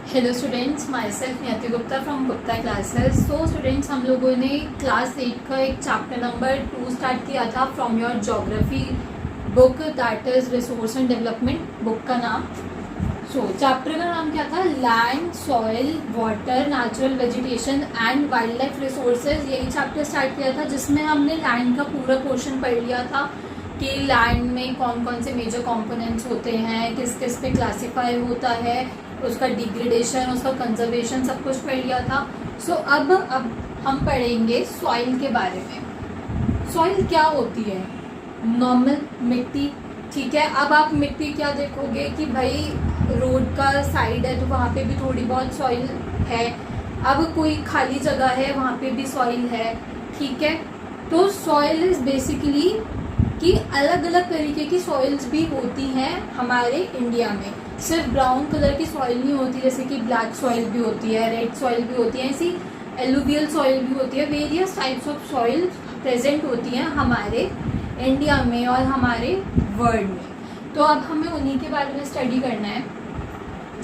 Hello students, my self नियति Gupta from Gupta classes. So students, हम लोगों ने क्लास 8 का एक चैप्टर नंबर 2 स्टार्ट किया था from your geography book, that is resource and development book का नाम। चैप्टर का नाम क्या था? Land, soil, water, natural vegetation and wild life resources. यही चैप्टर स्टार्ट किया था जिसमें हमने लैंड का पूरा पोर्शन पढ़ लिया था कि लैंड में कौन कौन से मेजर कंपोनेंट्स होते हैं, किस किस पे क्लासीफाई होता है, उसका डिग्रेडेशन, उसका कंजर्वेशन, सब कुछ पढ़ लिया था। अब हम पढ़ेंगे सॉइल के बारे में। सॉइल क्या होती है? नॉर्मल मिट्टी, ठीक है। अब आप मिट्टी क्या देखोगे कि भाई रोड का साइड है तो वहाँ पे भी थोड़ी बहुत सॉइल है, अब कोई खाली जगह है वहाँ पे भी सॉइल है, ठीक है। तो सॉइल इज बेसिकली कि अलग अलग तरीके की सॉइल्स भी होती हैं हमारे इंडिया में। सिर्फ ब्राउन कलर की सॉइल नहीं होती, जैसे कि ब्लैक सॉइल भी होती है, रेड सॉइल भी होती है, ऐसी एलुवियल सॉइल भी होती है। Various types of soil present होती हैं हमारे इंडिया में और हमारे वर्ल्ड में। तो अब हमें उन्हीं के बारे में स्टडी करना है।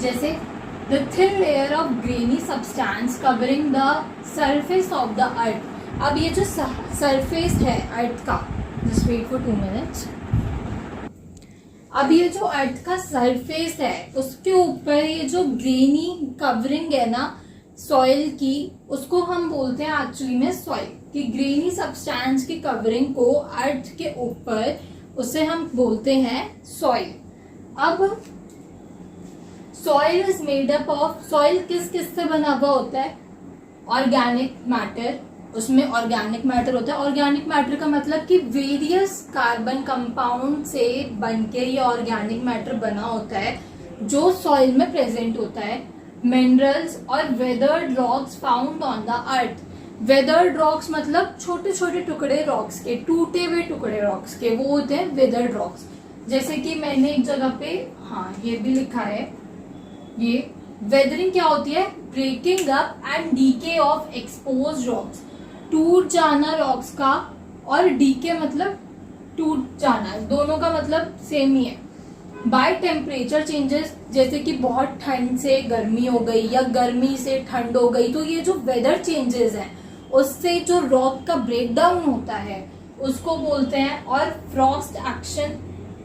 जैसे the thin layer of granny substance covering the surface of the earth. अब ये जो सरफेस है अर्थ का, जस्ट वेट फॉर 2 मिनट्स। अब ये जो अर्थ का सरफेस है उसके ऊपर ये जो ग्रेनी कवरिंग है ना सॉइल की, उसको हम बोलते हैं एक्चुअली में सॉइल। कि ग्रेनी सब्सटेंस की कवरिंग को अर्थ के ऊपर, उसे हम बोलते हैं सॉइल। अब soil is made up of, soil किस किस से बना हुआ होता है? ऑर्गेनिक मैटर, उसमें ऑर्गेनिक मैटर होता है। ऑर्गेनिक मैटर का मतलब कि वेरियस कार्बन कंपाउंड से बनके ये ऑर्गेनिक मैटर बना होता है जो सॉइल में प्रेजेंट होता है। मिनरल्स और weathered rocks found on the earth. Weathered rocks मतलब छोटे छोटे टुकड़े रॉक्स के, टूटे हुए टुकड़े रॉक्स के, वो होते हैं वेदर्ड रॉक्स। जैसे कि मैंने एक जगह पे ये भी लिखा है, ये वेदरिंग क्या होती है? Breaking up and decay of exposed rocks. टूट जाना रॉक्स का और डीके मतलब टूट जाना, दोनों का मतलब सेम ही है। बाय टेम्परेचर चेंजेस, जैसे कि बहुत ठंड से गर्मी हो गई या गर्मी से ठंड हो गई, तो ये जो वेदर चेंजेस हैं उससे जो रॉक का ब्रेकडाउन होता है उसको बोलते हैं। और frost action,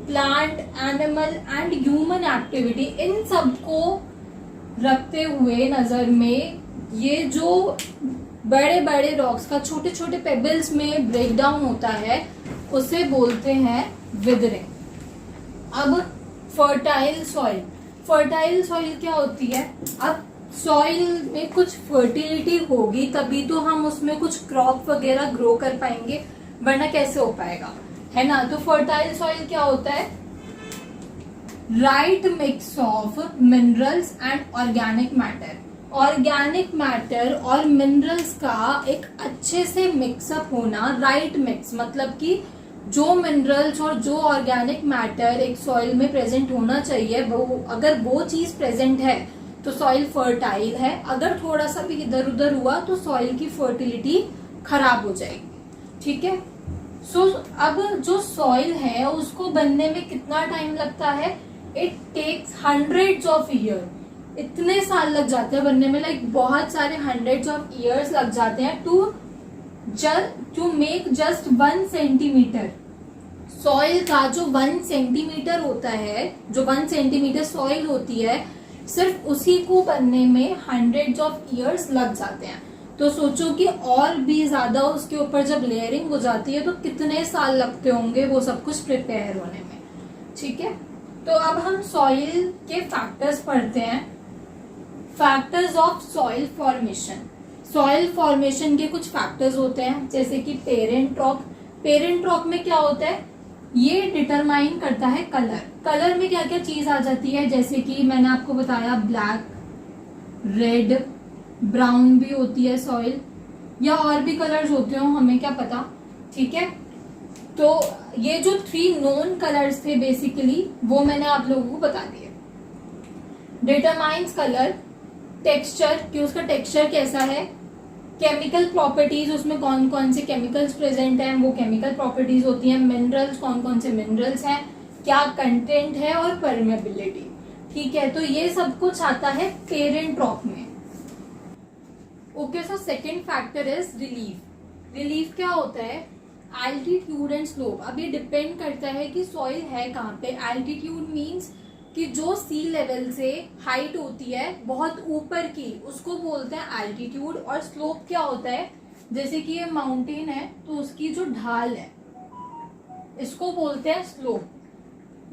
plant, animal and human activity, इन सबको रखते हुए नजर में ये जो बड़े बड़े रॉक्स का छोटे छोटे पेबल्स में ब्रेकडाउन होता है उसे बोलते हैं विदरिंग। अब फर्टाइल सॉइल, फर्टाइल सॉइल क्या होती है? अब सॉइल में कुछ फर्टिलिटी होगी तभी तो हम उसमें कुछ क्रॉप वगैरह ग्रो कर पाएंगे, वरना कैसे हो पाएगा, है ना। तो फर्टाइल सॉइल क्या होता है? Right mix of minerals and organic matter. Organic matter और मिनरल्स का एक अच्छे से मिक्सअप होना। राइट मिक्स मतलब कि जो मिनरल्स और जो ऑर्गेनिक मैटर एक सॉइल में प्रेजेंट होना चाहिए, वो अगर वो चीज प्रेजेंट है तो सॉइल फर्टाइल है। अगर थोड़ा सा भी इधर उधर हुआ तो सॉइल की फर्टिलिटी खराब हो जाएगी, ठीक है। अब जो सॉइल है उसको बनने में कितना टाइम लगता है? It takes hundreds of year, इतने साल लग जाते हैं बनने में, लाइक बहुत सारे हंड्रेड्स ऑफ ईयर्स लग जाते हैं to make just 1 centimetre. Soil का जो 1 सेंटीमीटर होता है, जो 1 सेंटीमीटर सॉइल होती है, सिर्फ उसी को बनने में हंड्रेड्स ऑफ ईयर्स लग जाते हैं। तो सोचो कि और भी ज्यादा उसके ऊपर जब लेयरिंग हो जाती है तो कितने साल लगते होंगे वो सब कुछ प्रिपेयर होने में, ठीक है। तो अब हम सॉइल के फैक्टर्स पढ़ते हैं। Factors of soil formation. Soil formation के कुछ फैक्टर्स होते हैं, जैसे कि पेरेंट रॉक। पेरेंट रॉक में क्या होता है? ये डिटरमाइन करता है कलर। कलर में क्या क्या चीज आ जाती है, जैसे कि मैंने आपको बताया ब्लैक, रेड, ब्राउन भी होती है सॉइल, या और भी कलर्स होते हो, हमें क्या पता, ठीक है। तो ये जो 3 नोन कलर्स थे बेसिकली वो मैंने आप लोगों को बता दिए। डिटरमाइंस कलर, टेक्सचर कि उसका टेक्सचर कैसा है, केमिकल प्रॉपर्टीज, उसमें कौन कौन से केमिकल्स प्रेजेंट हैं वो केमिकल प्रॉपर्टीज होती हैं। मिनरल्स, कौन कौन से मिनरल्स हैं, क्या कंटेंट है, और परमेबिलिटी। ठीक है, तो ये सब कुछ आता है पेरेंट रॉक में। Okay, so second factor is relief. Relief क्या होता है? Altitude and slope. अब ये डिपेंड करता है कि सॉइल है कहाँ पे। एल्टीट्यूड मीन्स कि जो सी लेवल से हाइट होती है बहुत ऊपर की, उसको बोलते हैं एल्टीट्यूड। और स्लोप क्या होता है? जैसे कि ये माउंटेन है तो उसकी जो ढाल है इसको बोलते हैं स्लोप।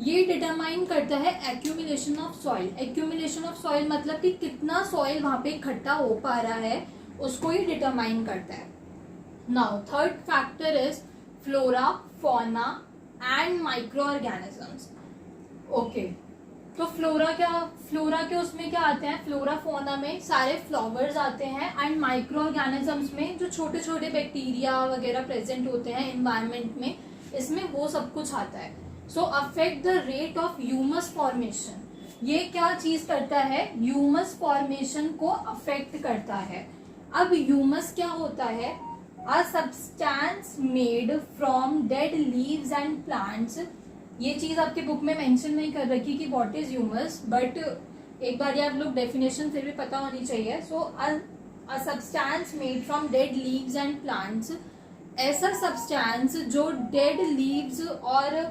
ये डिटरमाइन करता है accumulation of soil. Accumulation of soil मतलब कि कितना सॉइल वहां पे इकट्ठा हो पा रहा है, उसको ही डिटरमाइन करता है। Now third factor is flora, fauna and micro organisms. Okay, तो फ्लोरा के उसमें क्या आते हैं? फ्लोरा फौना में सारे फ्लावर्स आते हैं, एंड माइक्रो ऑर्गेनिजम्स में जो छोटे छोटे बैक्टीरिया वगैरह प्रेजेंट होते हैं एनवायरमेंट में, इसमें वो सब कुछ आता है। So affect the rate of humus formation. ये क्या चीज करता है? ह्यूमस फॉर्मेशन को अफेक्ट करता है। अब ह्यूमस क्या होता है? अ substance made from dead leaves and plants. ये चीज आपके बुक में मेंशन नहीं कर रखी कि व्हाट इज ह्यूमस, बट एक बार आप लोग डेफिनेशन फिर भी पता होनी चाहिए। So a substance made from dead leaves and plants, ऐसा सब्सटेंस जो डेड लीव्स और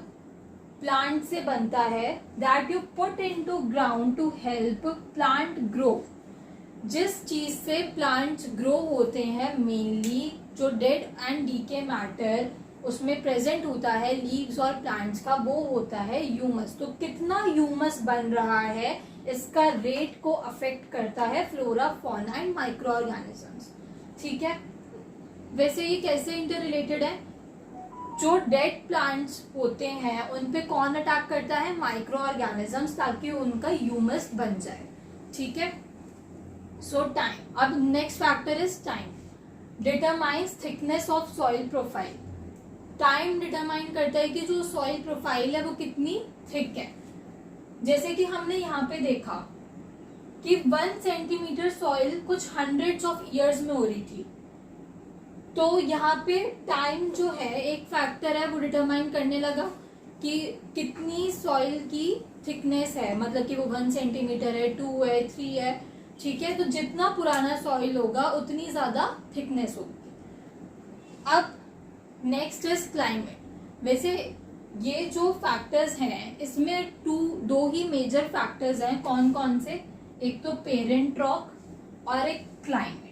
प्लांट से बनता है, that you put into ground to help plant grow. जिस चीज से प्लांट्स ग्रो होते हैं मेनली, जो डेड एंड डीके मैटर उसमें प्रेजेंट होता है लीव्स और प्लांट्स का, वो होता है ह्यूमस। तो कितना ह्यूमस बन रहा है इसका रेट को अफेक्ट करता है flora, fauna and micro organisms. ठीक है, वैसे ये कैसे इंटर रिलेटेड है? जो डेड प्लांट्स होते हैं उन पे कौन अटैक करता है? माइक्रो ऑर्गेनिजम्स, ताकि उनका ह्यूमस बन जाए। ठीक है, सो टाइम। अब next factor is time. Determines thickness of soil profile. Time determine करता है कि जो सॉइल प्रोफाइल है वो कितनी थिक है। जैसे कि हमने यहाँ पे देखा कि 1 सेंटीमीटर सॉइल कुछ हंड्रेड्स ऑफ ईयर्स में हो रही थी, तो यहाँ पे टाइम जो है एक फैक्टर है, वो डिटरमाइन करने लगा कि कितनी सॉइल की थिकनेस है, मतलब कि वो 1 सेंटीमीटर है, 2 है, 3 है। ठीक है, तो जितना पुराना सॉइल होगा उतनी ज्यादा थिकनेस होगी। अब नेक्स्ट इज क्लाइमेट। वैसे ये जो फैक्टर्स हैं इसमें दो ही मेजर फैक्टर्स हैं। कौन कौन से? एक तो पेरेंट रॉक और एक climate.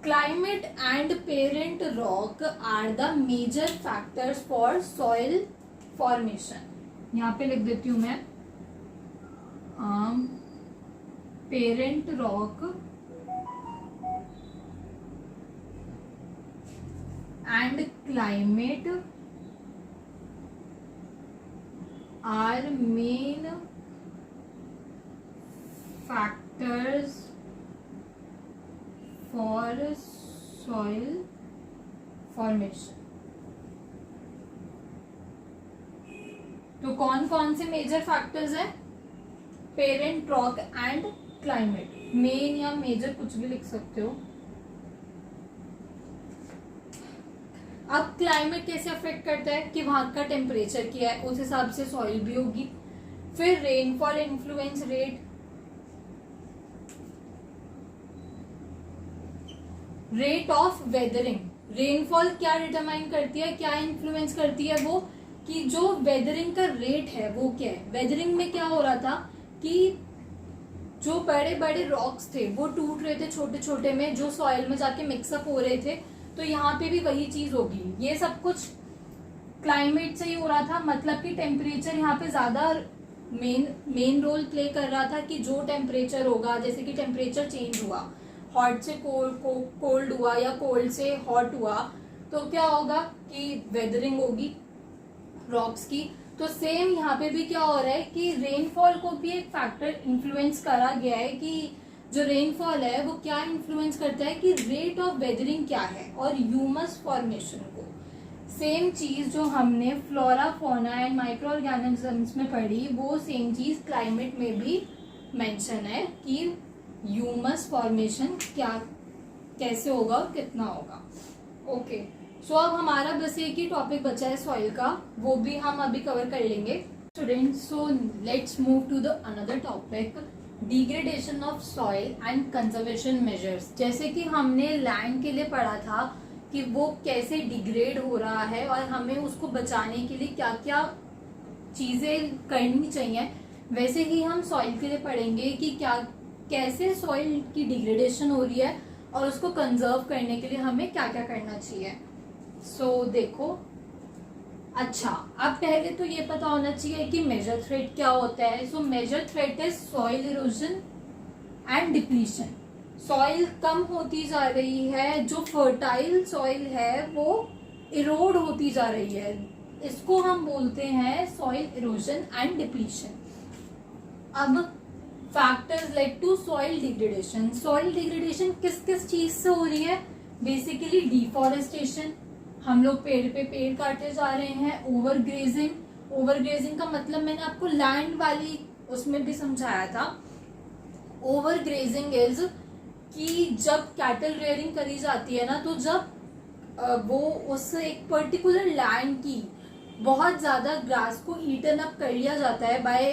Climate and parent rock are the major factors for soil formation. यहाँ पे लिख देती हूं मैं, parent rock and climate are main factors for soil formation. तो कौन कौन से मेजर फैक्टर्स है? Parent rock and climate. Main या मेजर कुछ भी लिख सकते हो। अब क्लाइमेट कैसे अफेक्ट करता है कि वहां का टेम्परेचर क्या है, उस हिसाब से सॉइल भी होगी। फिर rainfall influence rate. Rate of weathering. Rainfall क्या डिटरमाइन करती है, क्या इन्फ्लुएंस करती है? वो कि जो वेदरिंग का रेट है वो क्या है। वेदरिंग में क्या हो रहा था कि जो बड़े बड़े रॉक्स थे वो टूट रहे थे छोटे छोटे में, जो सॉइल में जाके मिक्सअप हो रहे थे। तो यहाँ पे भी वही चीज होगी। ये सब कुछ क्लाइमेट से ही हो रहा था, मतलब कि टेम्परेचर यहाँ पे ज्यादा मेन रोल प्ले कर रहा था कि जो टेम्परेचर होगा, जैसे कि टेम्परेचर चेंज हुआ, हॉट से कोल्ड हुआ या कोल्ड से हॉट हुआ, तो क्या होगा कि वेदरिंग होगी रॉक्स की। तो सेम यहाँ पे भी क्या हो रहा है कि रेनफॉल को भी एक फैक्टर इन्फ्लुएंस करा गया है कि जो रेनफॉल है वो क्या इन्फ्लुएंस करता है कि रेट ऑफ वेदरिंग क्या है और ह्यूमस फॉर्मेशन को। सेम चीज जो हमने flora, fauna and micro organisms में पढ़ी, वो सेम चीज क्लाइमेट में भी मेंशन है कि ह्यूमस फॉर्मेशन क्या कैसे होगा और कितना होगा। ओके, सो अब हमारा बस एक ही टॉपिक बचा है सॉइल का, वो भी हम अभी कवर कर लेंगे। Students, so let's move to the another topic, degradation of soil and conservation measures. जैसे कि हमने लैंड के लिए पढ़ा था कि वो कैसे डिग्रेड हो रहा है और हमें उसको बचाने के लिए क्या क्या चीजें करनी चाहिए, वैसे ही हम सॉइल के लिए पढ़ेंगे कि क्या कैसे सॉइल की डिग्रेडेशन हो रही है और उसको कंजर्व करने के लिए हमें क्या क्या करना चाहिए. सो देखो, अच्छा, अब पहले तो ये पता होना चाहिए कि मेजर थ्रेट क्या होता है. So major threat is soil erosion and depletion. Soil कम होती जा रही है, जो फर्टाइल सॉइल है वो इरोड होती जा रही है. इसको हम बोलते हैं सॉइल इरोजन एंड डिप्लीशन. अब factors led to soil degradation. Soil degradation किस किस चीज से हो रही है? बेसिकली डिफॉरेस्टेशन, हम लोग पेड़ पे पेड़ काटते जा रहे हैं. ओवर ग्रेजिंग, ओवर ग्रेजिंग का मतलब मैंने आपको लैंड वाली उसमें भी समझाया था. ओवर ग्रेजिंग इज कि जब कैटल रेयरिंग करी जाती है ना, तो जब वो उस एक पर्टिकुलर लैंड की बहुत ज्यादा ग्रास को ईटन अप कर लिया जाता है बाय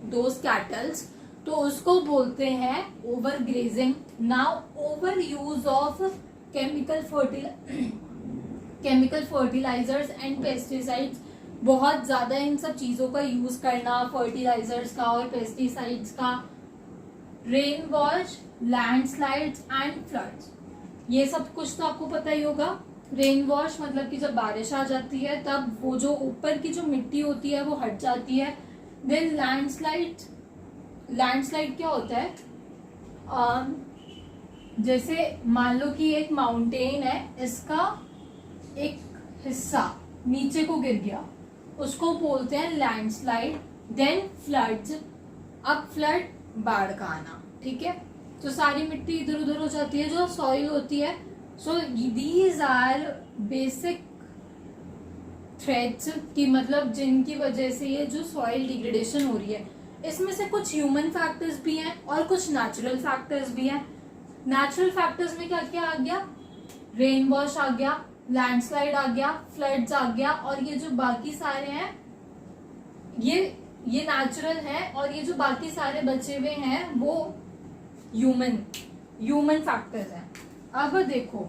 दोज कैटल्स, तो उसको बोलते हैं overgrazing. Now overuse of chemical fertilisers and pesticides, बहुत ज्यादा इन सब चीजों का यूज करना, फर्टिलाइजर्स का और पेस्टिसाइड्स का. Rain wash, landslides and floods, ये सब कुछ तो आपको पता ही होगा. रेन वॉश मतलब कि जब बारिश आ जाती है तब वो जो ऊपर की जो मिट्टी होती है वो हट जाती है. देन लैंडस्लाइड, लैंडस्लाइड क्या होता है? जैसे मान लो कि एक माउंटेन है, इसका एक हिस्सा नीचे को गिर गया, उसको बोलते हैं लैंडस्लाइड. देन फ्लड्स, अब फ्लड बाढ़ का आना, ठीक है. तो सारी मिट्टी इधर उधर हो जाती है जो सॉइल होती है. So these are basic threats की मतलब जिनकी वजह से ये जो सॉइल डिग्रेडेशन हो रही है. इसमें से कुछ ह्यूमन फैक्टर्स भी हैं और कुछ नेचुरल फैक्टर्स भी हैं. नेचुरल फैक्टर्स में क्या क्या आ गया? रेन वॉश आ गया, लैंडस्लाइड आ गया, फ्लड्स आ गया, और ये जो बाकी सारे हैं ये नेचुरल है, और ये जो बाकी सारे बचे हुए हैं वो ह्यूमन फैक्टर्स हैं. अब देखो,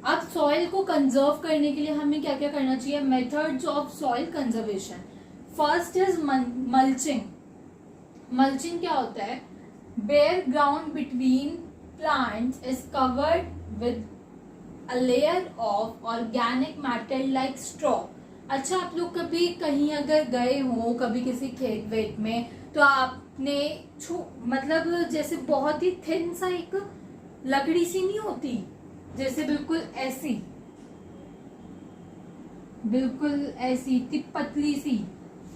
अब सॉइल को कंजर्व करने के लिए हमें क्या क्या करना चाहिए? Methods of soil conservation. First is mulching. Mulching क्या होता है? Bare ground between plants is covered with a layer of organic matter like straw. अच्छा, आप लोग कभी कहीं अगर गए हो कभी किसी खेत वेत में, तो आपने मतलब जैसे बहुत ही थिन सा एक लकड़ी सी नहीं होती, जैसे बिल्कुल ऐसी पतली सी,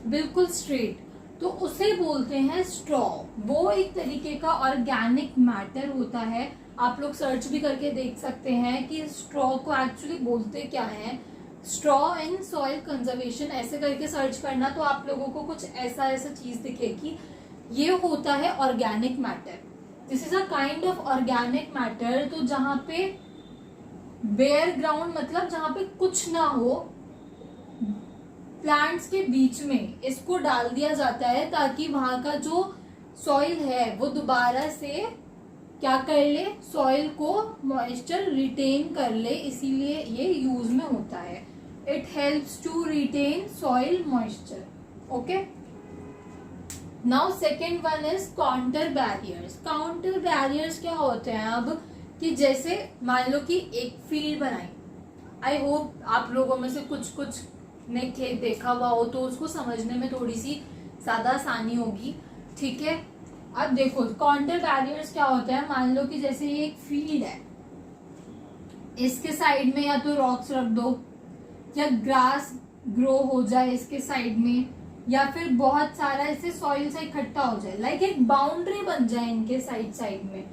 बिल्कुल स्ट्रेट, तो उसे बोलते हैं स्ट्रॉ. वो एक तरीके का ऑर्गेनिक मैटर होता है. आप लोग सर्च भी करके देख सकते हैं कि स्ट्रॉ को एक्चुअली बोलते क्या है. स्ट्रॉ इन सॉइल कंजर्वेशन ऐसे करके सर्च करना तो आप लोगों को कुछ ऐसा चीज दिखेगी. ये होता है organic matter. This is a kind of organic matter. तो जहां पे बेयर ग्राउंड मतलब जहां पे कुछ ना हो, प्लांट्स के बीच में इसको डाल दिया जाता है ताकि वहां का जो सॉइल है वो दोबारा से क्या कर ले, सॉइल को मॉइस्चर रिटेन कर ले, इसीलिए ये यूज में होता है. It helps to retain soil moisture. Okay, now second one is counter barriers. Counter barriers क्या होते हैं? अब कि जैसे मान लो कि एक फील्ड बनाई, आई होप आप लोगों में से कुछ ने खेत देखा हुआ हो तो उसको समझने में थोड़ी सी ज्यादा आसानी होगी, ठीक है. अब देखो, काउंटर बैरियर्स क्या होता है? मान लो कि जैसे ये एक फील्ड है, इसके साइड में या तो रॉक्स रख दो, या ग्रास ग्रो हो जाए इसके साइड में, या फिर बहुत सारा ऐसे सॉइल से इकट्ठा हो जाए, लाइक एक बाउंड्री बन जाए इनके साइड में,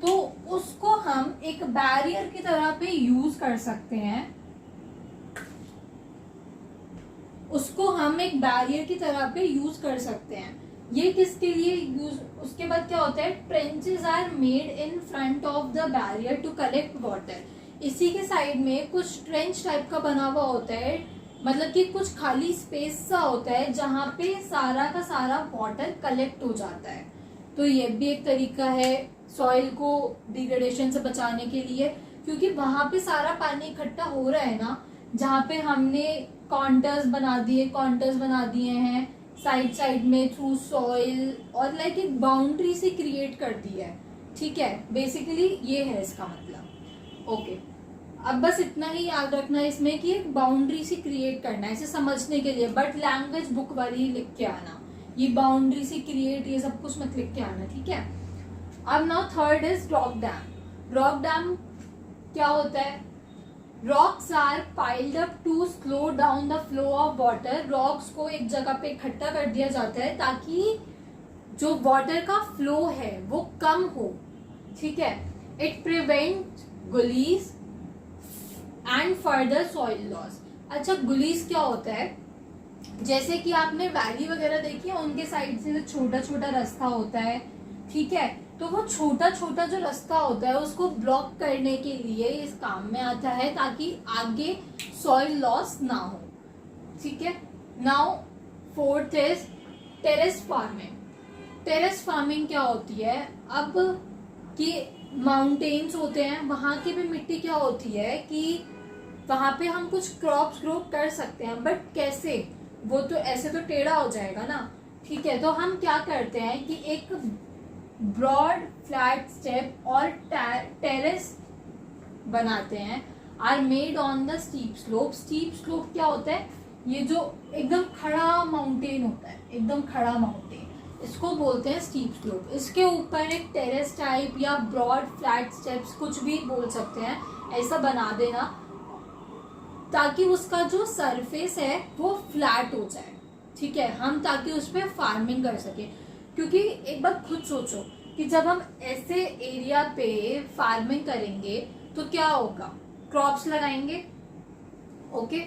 तो उसको हम एक बैरियर की तरह पे यूज कर सकते हैं. उसको हम एक बैरियर की तरह पे यूज कर सकते हैं. ये किसके लिए यूज? उसके बाद क्या होता है? Trenches are made in front of the barrier to collect water. इसी के साइड में कुछ ट्रेंच टाइप का बना हुआ होता है मतलब कि कुछ खाली स्पेस सा होता है जहाँ पे सारा का सारा वाटर कलेक्ट हो जाता है। तो ये भी एक तरीका है सॉइल को डिग्रेडेशन से बचाने के लिए, क्योंकि वहां पे सारा पानी इकट्ठा हो रहा है ना, जहाँ पे हमने कॉन्टर्स बना दिए हैं साइड साइड में थ्रू सॉइल, और लाइक एक बाउंड्री से क्रिएट कर दी है। ठीक है, बेसिकली ये है इसका मतलब। ओके, अब बस इतना ही याद रखना है इसमें कि एक बाउंड्री से क्रिएट करना है इसे समझने के लिए, बट लैंग्वेज बुक वाली लिख के आना, ये बाउंड्री से क्रिएट ये सब कुछ मत लिख के आना। ठीक है, अब now third is rock dam. Rock dam क्या होता है? Rocks are piled up to slow down the flow of water. Rocks को एक जगह पे इकट्ठा कर दिया जाता है ताकि जो वाटर का फ्लो है वो कम हो। ठीक है, it prevent gullies and further soil loss. अच्छा, गुलीज क्या होता है? जैसे कि आपने वैली वगैरह देखी है, उनके साइड से छोटा छोटा रास्ता होता है। ठीक है, तो वो छोटा छोटा जो रास्ता होता है उसको ब्लॉक करने के लिए इस काम में आता है ताकि आगे सॉइल लॉस ना हो। ठीक है, now fourth is terrace farming. Terrace farming क्या होती है? अब कि माउंटेन्स होते हैं, वहां की भी मिट्टी क्या होती है कि वहां पे हम कुछ क्रॉप्स ग्रो कर सकते हैं, बट कैसे? वो तो ऐसे तो टेढ़ा हो जाएगा ना। ठीक है, तो हम क्या करते हैं कि एक ब्रॉड फ्लैट स्टेप और टेरेस बनाते हैं, are made on the steep slope. Steep slope क्या होता है? ये जो एकदम खड़ा माउंटेन होता है, एकदम खड़ा माउंटेन, इसको बोलते हैं स्टीप स्लोप। इसके ऊपर एक टेरेस टाइप या ब्रॉड फ्लैट स्टेप्स कुछ भी बोल सकते हैं, ऐसा बना देना ताकि उसका जो सरफेस है वो फ्लैट हो जाए। ठीक है, हम ताकि उस पर फार्मिंग कर सके। क्योंकि एक बार खुद सोचो कि जब हम ऐसे एरिया पे फार्मिंग करेंगे तो क्या होगा? क्रॉप्स लगाएंगे, ओके,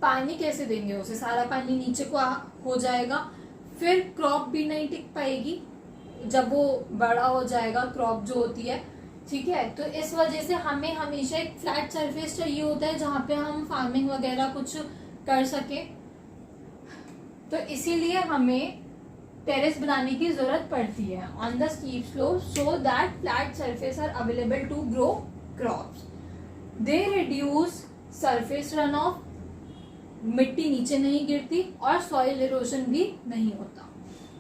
पानी कैसे देंगे? उसे सारा पानी नीचे को हो जाएगा, फिर क्रॉप भी नहीं टिक पाएगी जब वो बड़ा हो जाएगा, क्रॉप जो होती है। ठीक है, तो इस वजह से हमें हमेशा एक फ्लैट सरफेस चाहिए होता है जहाँ पे हम फार्मिंग वगैरह कुछ कर सके। तो इसीलिए हमें टेरेस बनाने की जरूरत पड़ती है on the steep slope so that flat surface are available to grow crops. They reduce surface run off, मिट्टी नीचे नहीं गिरती और सॉइल इरोजन भी नहीं होता।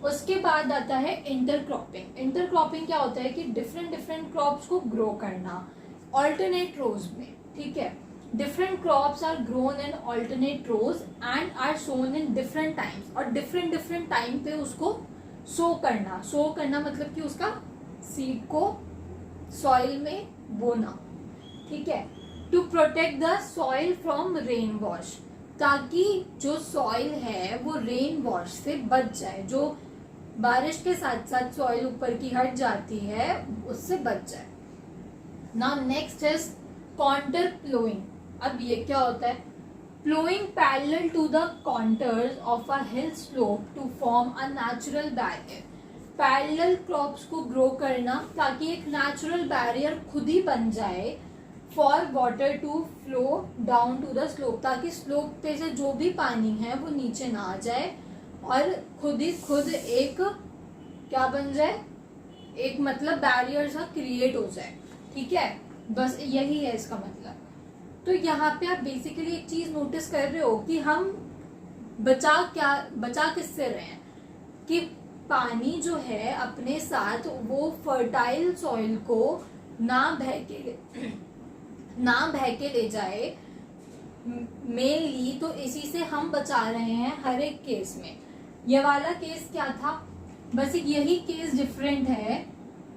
उसके बाद आता है इंटरक्रॉपिंग। इंटरक्रॉपिंग क्या होता है कि डिफरेंट डिफरेंट क्रॉप्स को ग्रो करना ऑल्टरनेट रोज में। ठीक है, different crops are grown in alternate rows and are sown in different times, और डिफरेंट डिफरेंट टाइम पे उसको सो करना मतलब कि उसका सीड को सॉइल में बोना। ठीक है, to protect the soil from rain wash, ताकि जो सॉइल है वो रेन वॉश से बच जाए, जो बारिश के साथ साथ सॉइल ऊपर की हट जाती है उससे बच जाए। Now next is contour ploughing. अब ये क्या होता है? Ploughing parallel to the contours of a hill slope to form a natural barrier. Parallel crops को ग्रो करना ताकि एक नेचुरल बैरियर खुद ही बन जाए for water to flow down to the slope, ताकि स्लोप पे से जो भी पानी है वो नीचे ना आ जाए और खुद ही खुद एक क्या बन जाए, एक मतलब बैरियर सा क्रिएट हो जाए। ठीक है, बस यही है इसका मतलब। तो यहाँ पे आप बेसिकली एक चीज नोटिस कर रहे हो कि हम बचा किससे रहे हैं कि पानी जो है अपने साथ वो फर्टाइल सॉइल को ना बह के ले जाए मेनली, तो इसी से हम बचा रहे हैं हर एक केस में। ये वाला केस क्या था? बस यही केस डिफरेंट है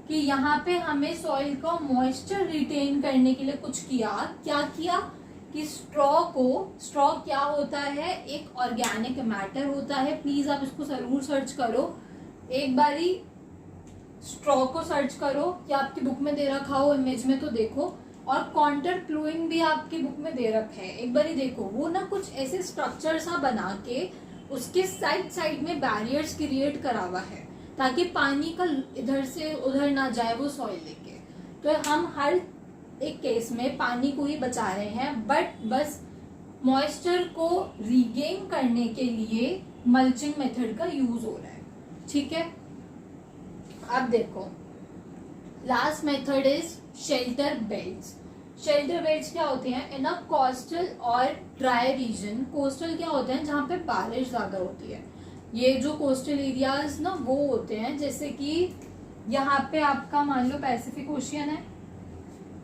कि यहाँ पे हमें सॉइल का मॉइस्चर रिटेन करने के लिए कुछ क्या किया कि स्ट्रॉ क्या होता है? एक ऑर्गेनिक मैटर होता है। प्लीज आप इसको जरूर सर्च करो, एक बारी स्ट्रॉ को सर्च करो या आपकी बुक में दे रखा हो इमेज में तो देखो, और कॉन्टर प्लोइंग भी आपकी बुक में दे रखा है, एक बारी देखो। वो ना कुछ ऐसे स्ट्रक्चर सा बना के उसके साइड में बैरियर्स क्रिएट करा हुआ है ताकि पानी का इधर से उधर ना जाए वो सॉइल लेके। तो हम हर एक केस में पानी को ही बचा रहे हैं, बट बस मॉइस्चर को रीगेन करने के लिए मल्चिंग मेथड का यूज हो रहा है। ठीक है, अब देखो last method is shelter belts. Shelter belts क्या होते हैं? इन अ कोस्टल और ड्राई रीजन, कोस्टल क्या होते हैं जहाँ पे बारिश ज्यादा होती है, ये जो कोस्टल एरियाज ना वो होते हैं, जैसे कि यहाँ पे आपका मान लो पैसिफिक ओशियन है,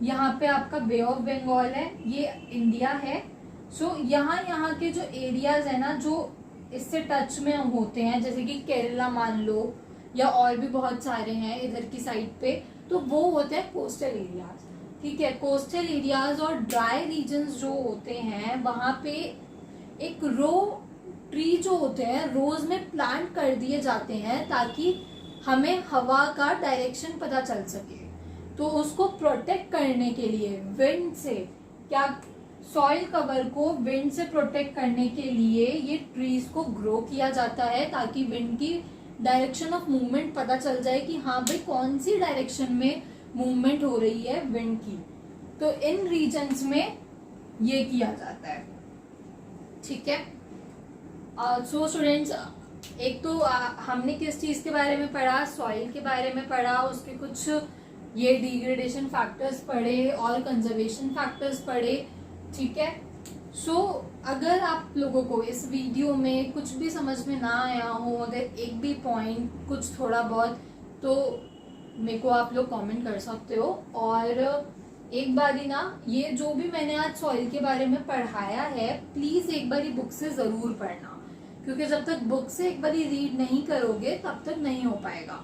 यहाँ पे आपका बे ऑफ बंगाल है, ये इंडिया है। सो यहाँ के जो एरियाज है ना जो इससे टच में होते हैं, जैसे कि केरला मान लो, या और भी बहुत सारे हैं इधर की साइड पे, तो वो होते हैं कोस्टल एरियाज। ठीक है, कोस्टल एरियाज और ड्राई रीजन्स जो होते हैं वहां पे एक रो ट्री जो होते हैं रोज में प्लांट कर दिए जाते हैं ताकि हमें हवा का डायरेक्शन पता चल सके। तो उसको प्रोटेक्ट करने के लिए विंड से, क्या सॉइल कवर को विंड से प्रोटेक्ट करने के लिए ये ट्रीज को ग्रो किया जाता है ताकि विंड की डायरेक्शन ऑफ मूवमेंट पता चल जाए कि हाँ भाई कौन सी डायरेक्शन में मूवमेंट हो रही है विंड की। तो इन रीजन्स में ये किया जाता है। ठीक है, सो स्टूडेंट्स, एक तो हमने किस चीज के बारे में पढ़ा, सॉइल के बारे में पढ़ा, उसके कुछ ये डिग्रेडेशन फैक्टर्स पढ़े और कंजर्वेशन फैक्टर्स पढ़े। ठीक है, सो अगर आप लोगों को इस वीडियो में कुछ भी समझ में ना आया हो, अगर एक भी पॉइंट कुछ थोड़ा बहुत, तो मेरे को आप लोग कमेंट कर सकते हो। और एक बार ही ना ये जो भी मैंने आज सॉइल के बारे में पढ़ाया है प्लीज एक बार बुक से जरूर पढ़ना, क्योंकि जब तक बुक से एक बार रीड नहीं करोगे तब तक नहीं हो पाएगा।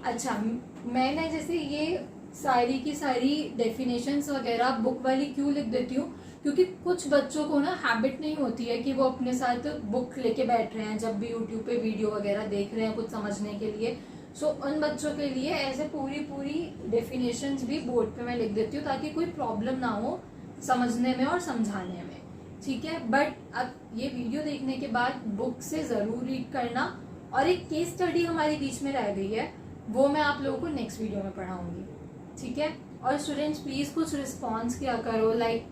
अच्छा, मैंने जैसे ये सारी की सारी डेफिनेशंस वगैरह बुक वाली क्यों लिख देती हूँ, क्योंकि कुछ बच्चों को ना हैबिट नहीं होती है कि वो अपने साथ बुक लेके बैठ रहे हैं जब भी यूट्यूब पे वीडियो वगैरह देख रहे हैं कुछ समझने के लिए। सो उन बच्चों के लिए ऐसे पूरी डेफिनेशंस भी बोर्ड पे मैं लिख देती हूँ ताकि कोई प्रॉब्लम ना हो समझने में और समझाने में। ठीक है, बट अब ये वीडियो देखने के बाद बुक से जरूर रीड करना। और एक केस स्टडी हमारी बीच में रह गई है, वो मैं आप लोगों को नेक्स्ट वीडियो में पढ़ाऊंगी। ठीक है, और स्टूडेंट्स प्लीज कुछ रिस्पॉन्स किया करो, लाइक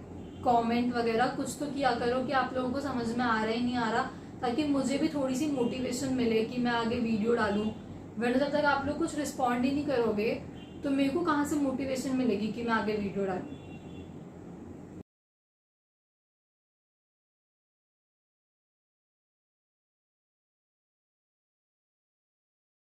कमेंट वगैरह कुछ तो किया करो कि आप लोगों को समझ में आ रहा है नहीं आ रहा, ताकि मुझे भी थोड़ी सी मोटिवेशन मिले कि मैं आगे वीडियो डालूं। वरना जब तक आप लोग कुछ रिस्पॉन्ड ही नहीं करोगे तो मेरे को कहाँ से मोटिवेशन मिलेगी कि मैं आगे वीडियो डालूं।